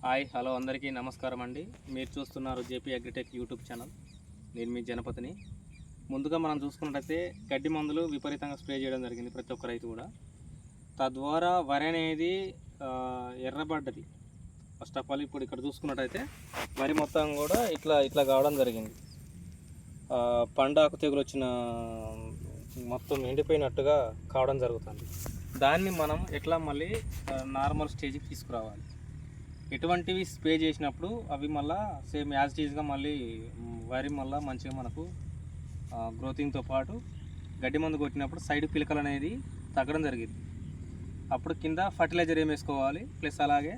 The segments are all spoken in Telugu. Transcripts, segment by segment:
హాయ్ హలో అందరికీ నమస్కారం అండి. మీరు చూస్తున్నారు జేపీ అగ్రిటెక్ యూట్యూబ్ ఛానల్. నేను మీ జనపతిని. ముందుగా మనం చూసుకున్నట్టయితే గడ్డి మందులు విపరీతంగా స్ప్రే చేయడం జరిగింది ప్రతి ఒక్క రైతు కూడా. తద్వారా వరి అనేది ఎర్రబడ్డది. ఫస్ట్ ఆఫ్ ఆల్ ఇప్పుడు ఇక్కడ చూసుకున్నట్టయితే వరి మొత్తం కూడా ఇట్లా ఇట్లా కావడం జరిగింది. పండాకు తెగులు వచ్చిన మొత్తం ఎండిపోయినట్టుగా కావడం జరుగుతుంది. దాన్ని మనం ఎట్లా మళ్ళీ నార్మల్ స్టేజ్కి తీసుకురావాలి. ఎటువంటివి స్ప్రే చేసినప్పుడు అవి మళ్ళీ సేమ్ యాజ్ టీజ్గా మళ్ళీ వరి మళ్ళీ మంచిగా మనకు గ్రోతింగ్తో పాటు గడ్డి మందు కొట్టినప్పుడు సైడ్ పిలకలు అనేది తగ్గడం జరిగింది. అప్పుడు కింద ఫర్టిలైజర్ ఏం వేసుకోవాలి, ప్లస్ అలాగే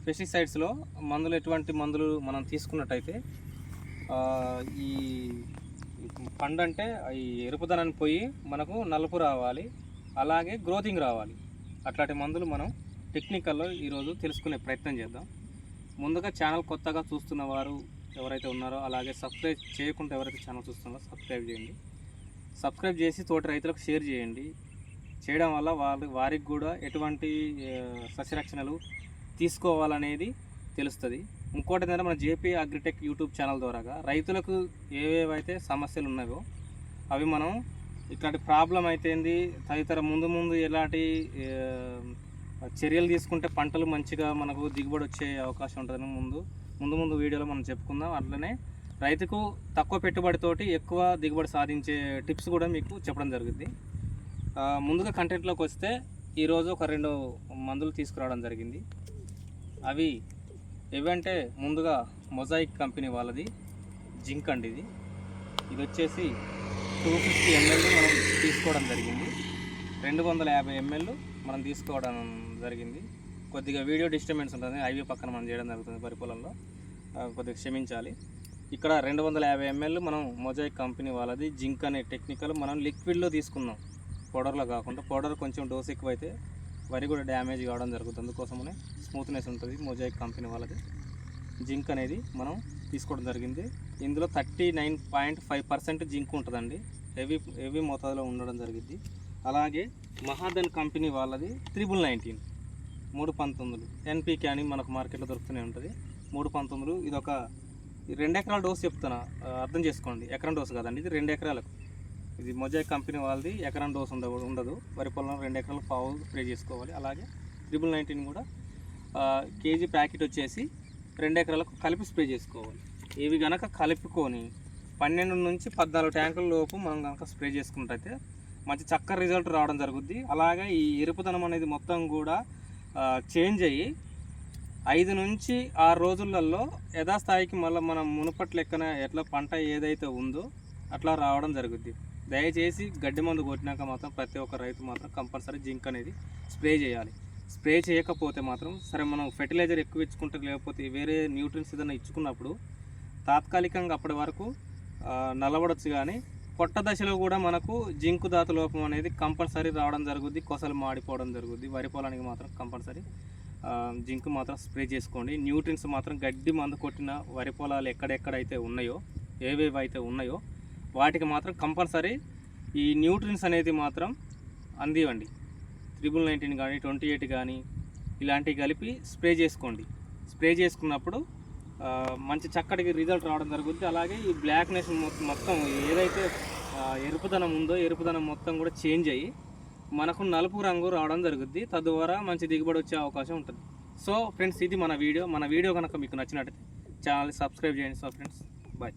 పెస్టిసైడ్స్లో మందులు ఎటువంటి మందులు మనం తీసుకున్నట్టయితే ఈ పండు అంటే ఈ ఎరుపుదనాన్ని పోయి మనకు నలుపు రావాలి, అలాగే గ్రోతింగ్ రావాలి. అట్లాంటి మందులు మనం టెక్నికల్లో ఈరోజు తెలుసుకునే ప్రయత్నం చేద్దాం. ముందుగా ఛానల్ కొత్తగా చూస్తున్న వారు ఎవరైతే ఉన్నారో, అలాగే సబ్స్క్రైబ్ చేయకుండా ఎవరైతే ఛానల్ చూస్తున్నారో సబ్స్క్రైబ్ చేయండి. సబ్స్క్రైబ్ చేసి తోటి రైతులకు షేర్ చేయండి. చేయడం వల్ల వారికి కూడా ఎటువంటి సస్యరక్షణలు తీసుకోవాలనేది తెలుస్తుంది. ఇంకోటి ఏంటంటే మన జేపీ అగ్రిటెక్ యూట్యూబ్ ఛానల్ ద్వారా రైతులకు ఏవేవైతే సమస్యలు ఉన్నాయో అవి మనం ఇట్లాంటి ప్రాబ్లం అయితేంది తదితర ముందు ఎలాంటి చర్యలు తీసుకుంటే పంటలు మంచిగా మనకు దిగుబడి వచ్చే అవకాశం ఉంటుందని ముందు వీడియోలో మనం చెప్పుకుందాం. అట్లనే రైతుకు తక్కువ పెట్టుబడితోటి ఎక్కువ దిగుబడి సాధించే టిప్స్ కూడా మీకు చెప్పడం జరుగుద్ది. ముందుగా కంటెంట్లోకి వస్తే ఈరోజు ఒక 2 మందులు తీసుకురావడం జరిగింది. అవి ఏవంటే ముందుగా మొజాయిక్ కంపెనీ వాళ్ళది జింక్ అండి. ఇది వచ్చేసి 250 ml మనం తీసుకోవడం జరిగింది. 250 ml మనం తీసుకోవడం జరిగింది. కొద్దిగా వీడియో డిస్టర్బెన్స్ ఉంటుంది, హైవే పక్కన మనం చేయడం జరుగుతుంది వరి పొలంలో, కొద్దిగా క్షమించాలి. ఇక్కడ 250 ml మనం మొజాయిక్ కంపెనీ వాళ్ళది జింక్ అనే టెక్నికల్ మనం లిక్విడ్లో తీసుకున్నాం, పౌడర్లో కాకుండా. పౌడర్ కొంచెం డోస్ ఎక్కువైతే వరి కూడా డ్యామేజ్ కావడం జరుగుతుంది. అందుకోసమనే స్మూత్నెస్ ఉంటుంది మొజాయిక్ కంపెనీ వాళ్ళది జింక్ అనేది మనం తీసుకోవడం జరిగింది. ఇందులో 39.5% జింక్ ఉంటుందండి, హెవీ మోతాదులో ఉండడం జరిగింది. అలాగే మహాదన్ కంపెనీ వాళ్ళది 319 ఎన్పీకే అని మనకు మార్కెట్లో దొరుకుతూనే ఉంటుంది. 319 ఇది ఒక 2 ఎకరాల డోస్ చెప్తాను, అర్థం చేసుకోండి. ఎకరం డోస్ కాదండి, ఇది 2 ఎకరాలకు. ఇది మొజాయిక్ కంపెనీ వాళ్ళది ఎకరం డోస్ ఉండదు. వరి పొలంలో 2 ఎకరాలకు పావు స్ప్రే చేసుకోవాలి. అలాగే 319 కూడా కేజీ ప్యాకెట్ వచ్చేసి 2 ఎకరాలకు కలిపి స్ప్రే చేసుకోవాలి. ఇవి కనుక కలుపుకొని 12 నుంచి 14 ట్యాంకుల లోపు మనం కనుక స్ప్రే చేసుకున్నట్టయితే మంచి చక్కటి రిజల్ట్ రావడం జరుగుద్ది. అలాగే ఈ ఎరుపుదనం అనేది మొత్తం కూడా చేంజ్ అయ్యి 5 నుంచి 6 రోజులలో యథాస్థాయికి మళ్ళీ మనం మునుపటి లెక్కన ఎట్లా పంట ఏదైతే ఉందో అట్లా రావడం జరుగుద్ది. దయచేసి గడ్డి మందు కొట్టినాక మాత్రం ప్రతి ఒక్క రైతు మాత్రం కంపల్సరీ జింక్ అనేది స్ప్రే చేయాలి. స్ప్రే చేయకపోతే మాత్రం సరే మనం ఫెర్టిలైజర్ ఎక్కువ ఇచ్చుకుంటే, లేకపోతే వేరే న్యూట్రియన్స్ ఏదైనా ఇచ్చుకున్నప్పుడు తాత్కాలికంగా అప్పటి వరకు నల్లబడచ్చు, కానీ పొట్ట దశలో కూడా మనకు జింకు ధాతు లోపం అనేది కంపల్సరీ రావడం జరుగుద్ది, కొసలు మాడిపోవడం జరుగుద్ది. వరి పొలానికి మాత్రం కంపల్సరీ జింక్ మాత్రం స్ప్రే చేసుకోండి. న్యూట్రియన్స్ మాత్రం గడ్డి మందు కొట్టిన వరి పొలాలు ఎక్కడెక్కడైతే ఉన్నాయో, ఏవేవైతే ఉన్నాయో వాటికి మాత్రం కంపల్సరీ ఈ న్యూట్రియన్స్ అనేది మాత్రం అందివ్వండి. 319 కానీ 28 కానీ ఇలాంటివి కలిపి స్ప్రే చేసుకోండి. స్ప్రే చేసుకున్నప్పుడు మంచి చక్కటి రిజల్ట్ రావడం జరుగుద్ది. అలాగే ఈ బ్లాక్నెస్ మొత్తం ఏదైతే ఎరుపుదనం ఉందో ఎరుపుదనం మొత్తం కూడా చేంజ్ అయ్యి మనకు నలుపు రంగు రావడం జరుగుద్ది. తద్వారా మంచి దిగుబడి వచ్చే అవకాశం ఉంటుంది. సో ఫ్రెండ్స్, ఇది మన వీడియో కనుక మీకు నచ్చినట్టయితే ఛానల్ సబ్స్క్రైబ్ చేయండి. So friends, bye.